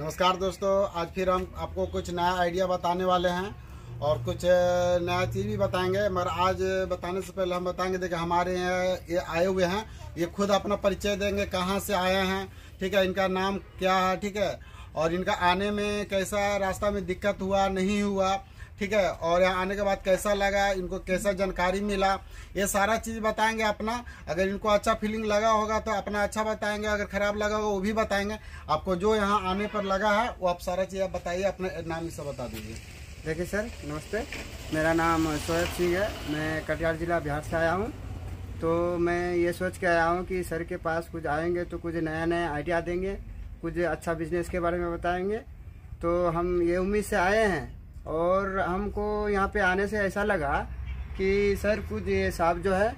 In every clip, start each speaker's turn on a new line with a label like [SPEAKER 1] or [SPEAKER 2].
[SPEAKER 1] नमस्कार दोस्तों, आज फिर हम आपको कुछ नया आइडिया बताने वाले हैं और कुछ नया चीज़ भी बताएंगे। मगर आज बताने से पहले हम बताएंगे, देखिए हमारे यहाँ ये आए हुए हैं, ये खुद अपना परिचय देंगे, कहाँ से आए हैं, ठीक है, इनका नाम क्या है, ठीक है, और इनका आने में कैसा रास्ता में दिक्कत हुआ नहीं हुआ, ठीक है, और यहाँ आने के बाद कैसा लगा, इनको कैसा जानकारी मिला, ये सारा चीज़ बताएंगे अपना। अगर इनको अच्छा फीलिंग लगा होगा तो अपना अच्छा बताएंगे, अगर ख़राब लगा होगा वो भी बताएंगे। आपको जो यहाँ आने पर लगा है वो आप सारा चीज़ आप बताइए, अपना नाम ही सब बता दीजिए।
[SPEAKER 2] देखिए सर, नमस्ते। मेरा नाम शोएब सिंह है। मैं कटिहार जिला बिहार से आया हूँ। तो मैं ये सोच के आया हूँ कि सर के पास कुछ आएंगे तो कुछ नया नया आइडिया देंगे, कुछ अच्छा बिजनेस के बारे में बताएंगे। तो हम ये उम्मीद से आए हैं और हमको यहाँ पे आने से ऐसा लगा कि सर कुछ ये साहब जो है,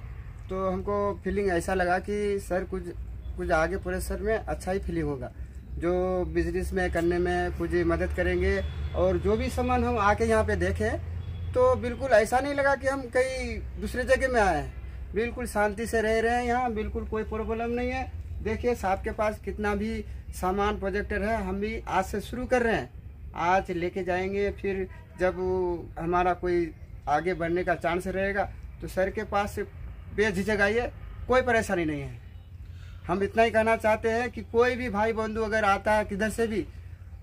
[SPEAKER 2] तो हमको फीलिंग ऐसा लगा कि सर कुछ आगे पूरे सर में अच्छा ही फीलिंग होगा, जो बिजनेस में करने में कुछ मदद करेंगे। और जो भी सामान हम आके यहाँ पे देखें तो बिल्कुल ऐसा नहीं लगा कि हम कहीं दूसरे जगह में आए हैं। बिल्कुल शांति से रह रहे हैं यहाँ, बिल्कुल कोई प्रॉब्लम नहीं है। देखिए साहब के पास कितना भी सामान प्रोजेक्टर है, हम भी आज से शुरू कर रहे हैं, आज लेके जाएंगे। फिर जब हमारा कोई आगे बढ़ने का चांस रहेगा तो सर के पास बेझिझक आइए, कोई परेशानी नहीं है। हम इतना ही कहना चाहते हैं कि कोई भी भाई बंधु अगर आता है किधर से भी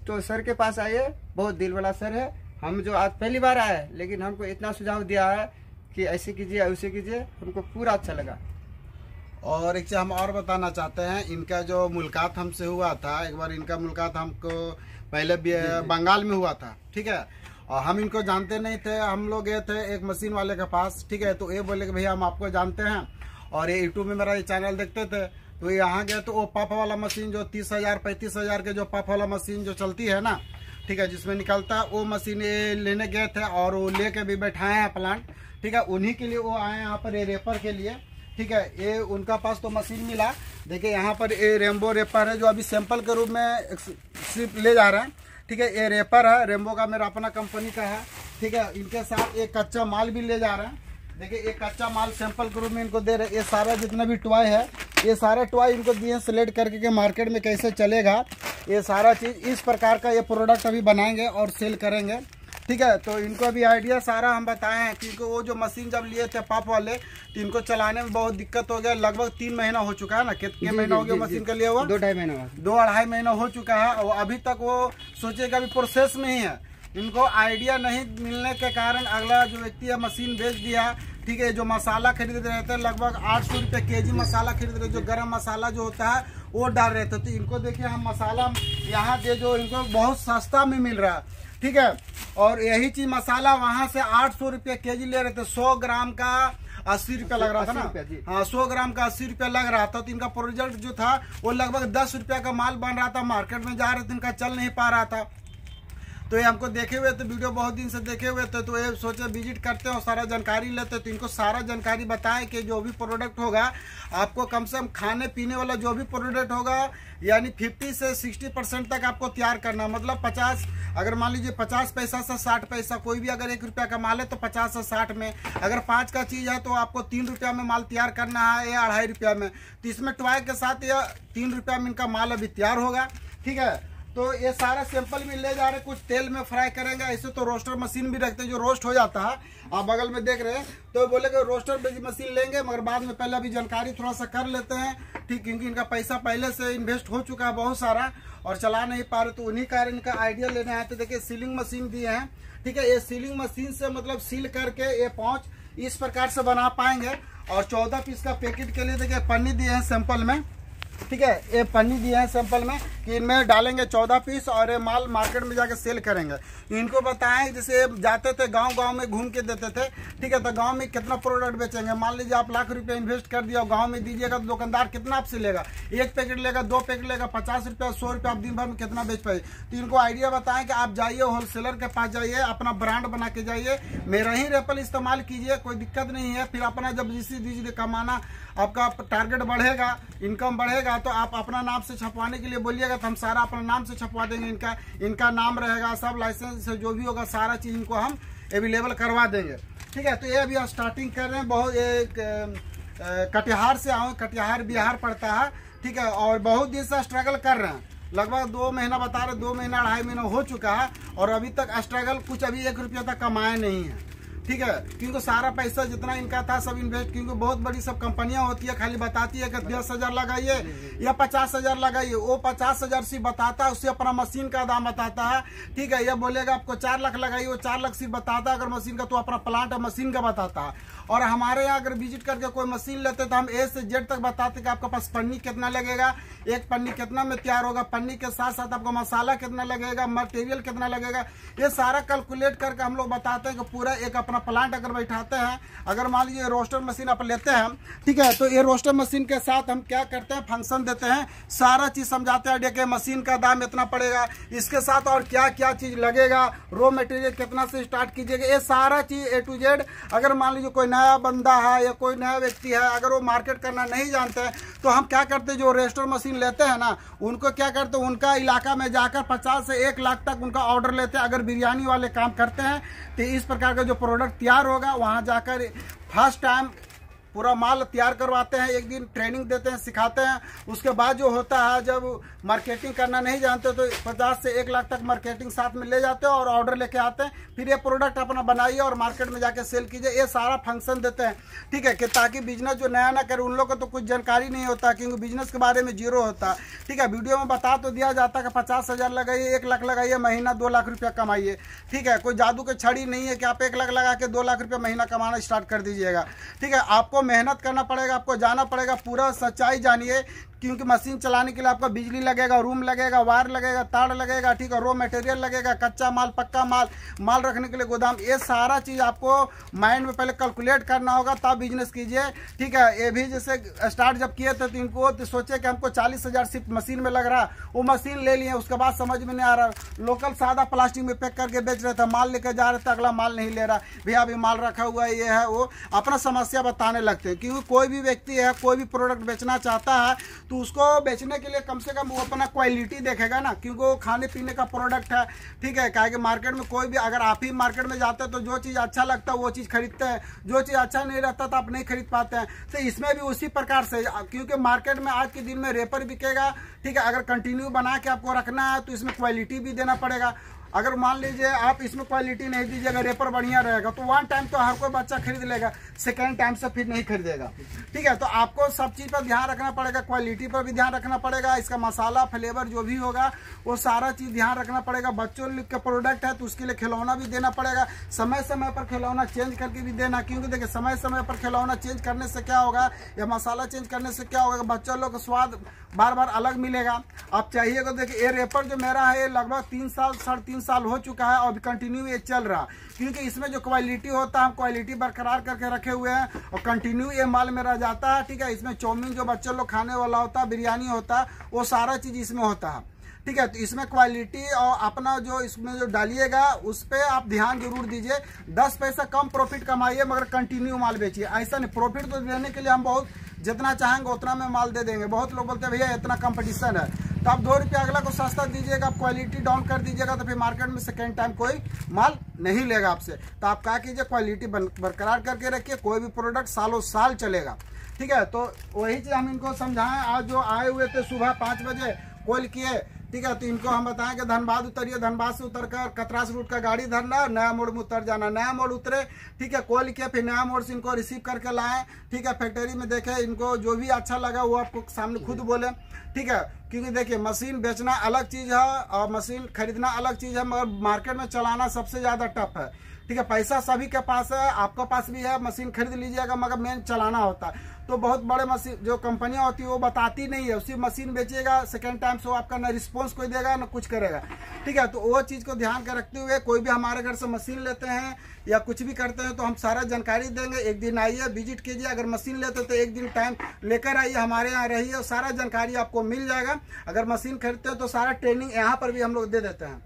[SPEAKER 2] तो सर के पास आइए, बहुत दिल वाला सर है। हम जो आज पहली बार आए लेकिन हमको इतना सुझाव दिया है कि ऐसे कीजिए वैसे कीजिए, हमको पूरा अच्छा लगा।
[SPEAKER 1] और एक चीज़ हम और बताना चाहते हैं, इनका जो मुलाकात हमसे हुआ था, एक बार इनका मुलाकात हमको पहले बंगाल में हुआ था, ठीक है, और हम इनको जानते नहीं थे। हम लोग गए थे एक मशीन वाले के पास, ठीक है, तो ये बोले कि भैया हम आपको जानते हैं और ये यूट्यूब में मेरा ये चैनल देखते थे। तो यहाँ गए तो वो पफ वाला मशीन जो 30,000 35,000 के जो पफ वाला मशीन जो चलती है ना, ठीक है, जिसमें निकलता है, वो मशीन ये लेने गए थे और वो लेके भी बैठाए हैं प्लांट, ठीक है। उन्हीं के लिए वो आए यहाँ पर ये रेपर के लिए, ठीक है। ये उनका पास तो मशीन मिला। देखिए यहाँ पर ये रेम्बो रेपर है जो अभी सैंपल के रूप में सिर्फ ले जा रहे हैं, ठीक है। ये रेपर है रेम्बो का, मेरा अपना कंपनी का है, ठीक है। इनके साथ एक कच्चा माल भी ले जा रहे हैं। देखिए एक कच्चा माल सैंपल के रूप में इनको दे रहे। ये सारा जितना भी टॉय है, ये सारे टॉय इनको दिए सिलेक्ट करके के मार्केट में कैसे चलेगा, ये सारा चीज़ इस प्रकार का ये प्रोडक्ट अभी बनाएंगे और सेल करेंगे, ठीक है। तो इनको अभी आइडिया सारा हम बताए हैं कि इनको वो जो मशीन जब लिए थे पफ वाले तो इनको चलाने में बहुत दिक्कत हो गया। लगभग 3 महीना हो चुका है ना, कितने महीना हो गया मशीन के लिए हुआ? 2-2.5 महीना हो चुका है और अभी तक वो सोचेगा अभी प्रोसेस में ही है। इनको आइडिया नहीं मिलने के कारण अगला जो व्यक्ति है मशीन बेच दिया, ठीक है। जो मसाला खरीद रहे थे लगभग 800 रुपये केजी मसाला खरीद रहे, जो गरम मसाला जो होता है वो डाल रहे थे। तो इनको देखिए हम मसाला यहाँ दे जो इनको बहुत सस्ता में मिल रहा है, ठीक है। और यही चीज मसाला वहां से 800 रुपये केजी ले रहे थे। 100 ग्राम का 80 रुपया लग रहा था ना, हाँ 100 ग्राम का 80 रुपया लग रहा था। तो इनका प्रोजेक्ट जो था वो लगभग 10 रुपया का माल बन रहा था, मार्केट में जा रहे थे, इनका चल नहीं पा रहा था। तो ये हमको देखे हुए थे, वीडियो बहुत दिन से देखे हुए थे, तो ये सोचे विजिट करते हैं और सारा जानकारी लेते हैं। तो इनको सारा जानकारी बताएं कि जो भी प्रोडक्ट होगा आपको कम से कम खाने पीने वाला जो भी प्रोडक्ट होगा यानी 50 से 60% तक आपको तैयार करना। मतलब 50, अगर मान लीजिए 50 पैसा से 60 पैसा, कोई भी अगर 1 रुपया का माल है तो 50 से 60 में, अगर 5 का चीज़ है तो आपको 3 रुपया में माल तैयार करना है या 2.5 रुपया में। तो इसमें टॉय के साथ या 3 रुपया में इनका माल अभी तैयार होगा, ठीक है। तो ये सारा सैंपल में ले जा रहे हैं, कुछ तेल में फ्राई करेंगे। ऐसे तो रोस्टर मशीन भी रखते हैं जो रोस्ट हो जाता है, आप बगल में देख रहे हैं। तो बोले कि रोस्टर मशीन लेंगे, मगर बाद में पहले अभी जानकारी थोड़ा सा कर लेते हैं, ठीक, क्योंकि इनका पैसा पहले से इन्वेस्ट हो चुका है बहुत सारा और चला नहीं पा रहे। तो उन्हीं कारण इनका आइडिया लेने आए थे। देखिए सीलिंग मशीन दिए हैं, ठीक है। ये सीलिंग मशीन से मतलब सील करके ये पाउच इस प्रकार से बना पाएंगे। और 14 पीस का पैकेट के लिए देखिए पन्नी दिए हैं सैंपल में, ठीक है। ये पन्नी दिए हैं सैंपल में कि इनमें डालेंगे 14 पीस और ये माल मार्केट में जाके सेल करेंगे। इनको बताएं, जैसे जाते थे गांव में घूम के देते थे, ठीक है। तो गांव में कितना प्रोडक्ट बेचेंगे? मान लीजिए आप लाख रुपए इन्वेस्ट कर दिया, गांव में दीजिएगा तो दुकानदार कितना आपसे लेगा? 1 पैकेट लेगा, 2 पैकेट लेगा, 50 रुपया 100 रुपया, आप दिन भर में कितना बेच पाए? तो इनको आइडिया बताएं कि आप जाइए होलसेलर के पास जाइए, अपना ब्रांड बना के जाइए, मेरा ही रेपल इस्तेमाल कीजिए, कोई दिक्कत नहीं है। फिर अपना जब जिस कमाना आपका टारगेट बढ़ेगा, इनकम बढ़ेगा, तो आप अपना नाम से छपवाने के लिए बोलिएगा तो हम सारा अपना नाम से छपवा देंगे। इनका नाम रहेगा, सब लाइसेंस से जो भी होगा सारा चीज इनको हम अवेलेबल करवा देंगे, ठीक है। तो ये अभी स्टार्टिंग कर रहे हैं। बहुत कटिहार से आए, कटिहार बिहार पड़ता है, ठीक है। और बहुत दिन से स्ट्रगल कर रहे हैं, लगभग 2 महीना बता रहे, 2 महीना 2.5 महीना हो चुका है और अभी तक स्ट्रगल कुछ अभी 1 रुपया तक कमाए नहीं है। ठीक है, क्योंकि सारा पैसा जितना इनका था सब इन्वेस्ट, क्योंकि बहुत बड़ी सब कंपनियां होती है, खाली बताती है कि 10,000 लगाइए या 50,000 लगाइए। वो 50,000 सिर्फ बताता है, उससे अपना मशीन का दाम बताता है। ठीक है, ये बोलेगा आपको 4 लाख लगाइए, वो 4 लाख सिर्फ बताता है अगर मशीन का, तो अपना प्लांट है मशीन का बताता है। और हमारे यहाँ अगर विजिट करके कोई मशीन लेते तो हम A से Z तक बताते कि आपके पास पन्नी कितना लगेगा, एक पन्नी कितना में तैयार होगा, पन्नी के साथ साथ आपको मसाला कितना लगेगा, मटेरियल कितना लगेगा, ये सारा कैलकुलेट करके हम लोग बताते हैं कि पूरा एक अपना प्लांट अगर बैठाते हैं। अगर मान लीजिए रोस्टर मशीन आप लेते हैं, ठीक है, तो ये रोस्टर मशीन के साथ हम क्या करते हैं, फंक्शन देते हैं, सारा चीज समझाते हैं कि मशीन का दाम इतना पड़ेगा, इसके साथ और क्या क्या चीज लगेगा, रॉ मटेरियल कितना से स्टार्ट कीजिएगा, ये सारा चीज A to Z। अगर मान लीजिए कोई नया बंदा है या कोई नया व्यक्ति है, अगर वो मार्केट करना नहीं जानते हैं, तो हम क्या करते हैं, जो रोस्टर मशीन लेते हैं ना, उनको क्या करते हैं, उनका इलाका में जाकर 50 से 1 लाख तक उनका ऑर्डर लेते हैं। अगर बिरयानी वाले काम करते हैं तो इस प्रकार का जो प्रोडक्ट तैयार होगा, वहां जाकर फर्स्ट टाइम पूरा माल तैयार करवाते हैं, एक दिन ट्रेनिंग देते हैं, सिखाते हैं। उसके बाद जो होता है, जब मार्केटिंग करना नहीं जानते तो 50 से 1 लाख तक मार्केटिंग साथ में ले जाते हैं और ऑर्डर लेके आते हैं। फिर ये प्रोडक्ट अपना बनाइए और मार्केट में जाके सेल कीजिए, ये सारा फंक्शन देते हैं। ठीक है, कि ताकि बिजनेस जो नया ना करे, उन लोग को तो कुछ जानकारी नहीं होता, क्योंकि बिजनेस के बारे में जीरो होता। ठीक है, वीडियो में बता तो दिया जाता है कि 50,000 लगाइए, 1 लाख लगाइए, महीना 2 लाख रुपया कमाइए। ठीक है, कोई जादू की छड़ी नहीं है कि आप 1 लाख लगा के 2 लाख रुपया महीना कमाना स्टार्ट कर दीजिएगा। ठीक है, आपको मेहनत करना पड़ेगा, आपको जाना पड़ेगा, पूरा सच्चाई जानिए, क्योंकि मशीन चलाने के लिए आपका बिजली लगेगा, रूम लगेगा, वायर लगेगा, तार लगेगा। ठीक है, रॉ मटेरियल लगेगा, कच्चा माल, पक्का माल, माल रखने के लिए गोदाम, ये सारा चीज आपको माइंड में पहले कैलकुलेट करना होगा, तब बिजनेस कीजिए। ठीक है, ये भी जैसे स्टार्ट जब किए थे तो इनको तो सोचे कि हमको 40,000 सिर्फ मशीन में लग रहा, वो मशीन ले लिए, उसके बाद समझ में नहीं आ रहा, लोकल सादा प्लास्टिक में पैक करके बेच रहे थे, माल लेकर जा रहे थे, अगला माल नहीं ले रहा, भैया अभी माल रखा हुआ है, ये है वो, अपना समस्या बताने लगते हैं। क्योंकि कोई भी व्यक्ति है, कोई भी प्रोडक्ट बेचना चाहता है तो उसको बेचने के लिए कम से कम वो अपना क्वालिटी देखेगा ना, क्योंकि वो खाने पीने का प्रोडक्ट है। ठीक है, क्या कि मार्केट में कोई भी, अगर आप ही मार्केट में जाते हैं तो जो चीज़ अच्छा लगता है वो चीज़ खरीदते हैं, जो चीज़ अच्छा नहीं रहता तो आप नहीं खरीद पाते हैं। तो इसमें भी उसी प्रकार से, क्योंकि मार्केट में आज के दिन में रेपर बिकेगा। ठीक है, अगर कंटिन्यू बना के आपको रखना है तो इसमें क्वालिटी भी देना पड़ेगा। अगर मान लीजिए आप इसमें क्वालिटी नहीं दीजिएगा, रेपर बढ़िया रहेगा, तो 1 टाइम तो हर कोई बच्चा खरीद लेगा, सेकेंड टाइम से फिर नहीं खरीदेगा। ठीक है, तो आपको सब चीज़ पर ध्यान रखना पड़ेगा, क्वालिटी पर भी ध्यान रखना पड़ेगा, इसका मसाला फ्लेवर जो भी होगा वो सारा चीज़ ध्यान रखना पड़ेगा। बच्चों का प्रोडक्ट है तो उसके लिए खिलौना भी देना पड़ेगा, समय समय पर खिलौना चेंज करके भी देना, क्योंकि देखिए समय समय पर खिलौना चेंज करने से क्या होगा, या मसाला चेंज करने से क्या होगा, बच्चों लोग का स्वाद बार बार अलग मिलेगा। आप चाहिएगा, देखिए ये रेपर जो मेरा है ये लगभग 3 साल 3.5 साल हो चुका है और कंटिन्यू ये चल रहा, क्योंकि इसमें जो क्वालिटी होता है हम क्वालिटी बरकरार करके रखे हुए हैं और कंटिन्यू ये माल मेरा जाता है। ठीक है, इसमें चाउमीन जो बच्चे लोग खाने वाला होता है, बिरयानी होता है, वो सारा चीज़ इसमें होता है। ठीक है, तो इसमें क्वालिटी और अपना जो इसमें जो डालिएगा उस पर आप ध्यान जरूर दीजिए। 10 पैसा कम प्रॉफिट कमाइए, मगर कंटिन्यू माल बेचिए। ऐसा नहीं, प्रॉफिट तो देने के लिए हम बहुत जितना चाहेंगे उतना में माल दे देंगे। बहुत लोग बोलते हैं भैया इतना कंपटीशन है, तो आप 2 रुपया अगला को सस्ता दीजिएगा, आप क्वालिटी डाउन कर दीजिएगा, तो फिर मार्केट में सेकेंड टाइम कोई माल नहीं लेगा आपसे। तो आप क्या कीजिए, क्वालिटी बरकरार करके रखिए, कोई भी प्रोडक्ट सालों साल चलेगा। ठीक है, तो वही चीज़ हम इनको समझाएं। आज जो आए हुए थे सुबह 5 बजे कॉल किए, ठीक है, तो इनको हम बताएं कि धनबाद उतरिए, धनबाद से उतरकर कतरास रूट का गाड़ी धरना, नया मोड़ में उतर जाना, नया मोड़ उतरे। ठीक है, कॉल किया, फिर नया मोड़ से इनको रिसीव करके लाए। ठीक है, फैक्ट्री में देखे, इनको जो भी अच्छा लगा वो आपको सामने खुद बोले। ठीक है, क्योंकि देखिए मशीन बेचना अलग चीज़ है और मशीन खरीदना अलग चीज़ है, मगर मार्केट में चलाना सबसे ज़्यादा टफ है। ठीक है, पैसा सभी के पास है, आपके पास भी है, मशीन खरीद लीजिएगा, मगर मेन चलाना होता है। तो बहुत बड़े मशीन जो कंपनियां होती है वो बताती नहीं है, उसी मशीन बेचिएगा, सेकेंड टाइम से वो आपका ना रिस्पॉन्स कोई देगा ना कुछ करेगा। ठीक है, तो वो चीज़ को ध्यान कर रखते हुए कोई भी हमारे घर से मशीन लेते हैं या कुछ भी करते हैं तो हम सारा जानकारी देंगे। एक दिन आइए, विजिट कीजिए, अगर मशीन लेते हैं तो एक दिन टाइम लेकर आइए, हमारे यहाँ रहिए और सारा जानकारी आपको मिल जाएगा। अगर मशीन खरीदते हैं तो सारा ट्रेनिंग यहाँ पर भी हम लोग दे देते हैं।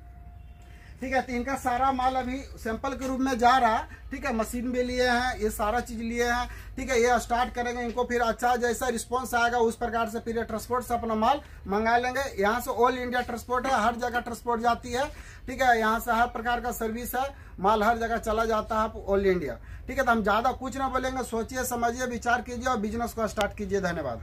[SPEAKER 1] ठीक है, तो इनका सारा माल अभी सैंपल के रूप में जा रहा है। ठीक है, मशीन भी लिए हैं, ये सारा चीज़ लिए हैं। ठीक है, ये स्टार्ट करेंगे, इनको फिर अच्छा जैसा रिस्पांस आएगा उस प्रकार से फिर ट्रांसपोर्ट से अपना माल मंगा लेंगे। यहाँ से ऑल इंडिया ट्रांसपोर्ट है, हर जगह ट्रांसपोर्ट जाती है। ठीक है, यहाँ से हर प्रकार का सर्विस है, माल हर जगह चला जाता है ऑल इंडिया। ठीक है, तो हम ज़्यादा कुछ ना बोलेंगे, सोचिए समझिए विचार कीजिए और बिजनेस को स्टार्ट कीजिए। धन्यवाद।